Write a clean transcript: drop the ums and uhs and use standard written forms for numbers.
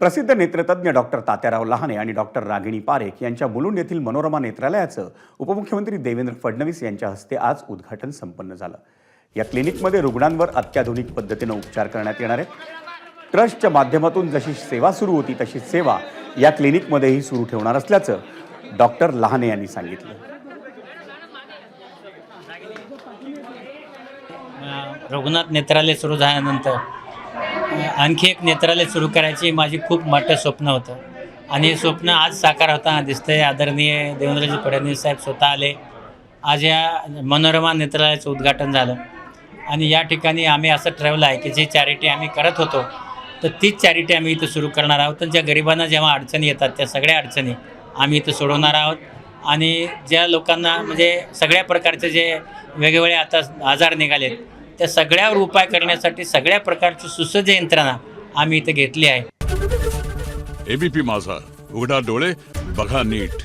प्रसिद्ध नेत्रतज्ञ डॉक्टर तात्याराव लहाने आणि डॉक्टर रागिणी पारेख यांच्या मुलुंड येथील मनोरमा नेत्रालयाचं उपमुख्यमंत्री देवेंद्र फडणवीस यांच्या हस्ते आज उद्घाटन संपन्न झालं। या क्लिनिकमध्ये रुग्णांवर अत्याधुनिक पद्धतीने उपचार करण्यात येणार आहेत। ट्रस्टच्या माध्यमातून जशी सेवा सुरू होती तशी सेवा या क्लिनिकमध्येही सुरू ठेवणार असल्याचं डॉक्टर लहाने यांनी सांगितलं। रघुनाथ नेत्रालय सुरू झाल्यानंतर आणखी एक नेत्रालय सुरू करायची माझी खूप मोठं स्वप्न होतं आणि हे स्वप्न आज साकार होताना दिसतंय। आदरणीय देवेंद्रजी फडणवीस साहेब स्वतः आले, आज या मनोरमा नेत्रालयाचं उद्घाटन झालं आणि या ठिकाणी आम्ही असं ठरवलं आहे की जी चॅरिटी आम्ही करत होतो तर तीच चॅरिटी आम्ही इथं सुरू करणार आहोत। आणि ज्या गरिबांना जेव्हा अडचणी येतात त्या सगळ्या अडचणी आम्ही इथं सोडवणार आहोत आणि ज्या लोकांना म्हणजे सगळ्या प्रकारचे जे वेगवेगळे आता आजार निघालेत त्या सगळ्यावर उपाय करण्यासाठी सगळ्या प्रकारची सुसज्ज यंत्रणा आम्ही इथे घेतली आहे। एबीपी माझा, उघडा डोळे बघा नीट।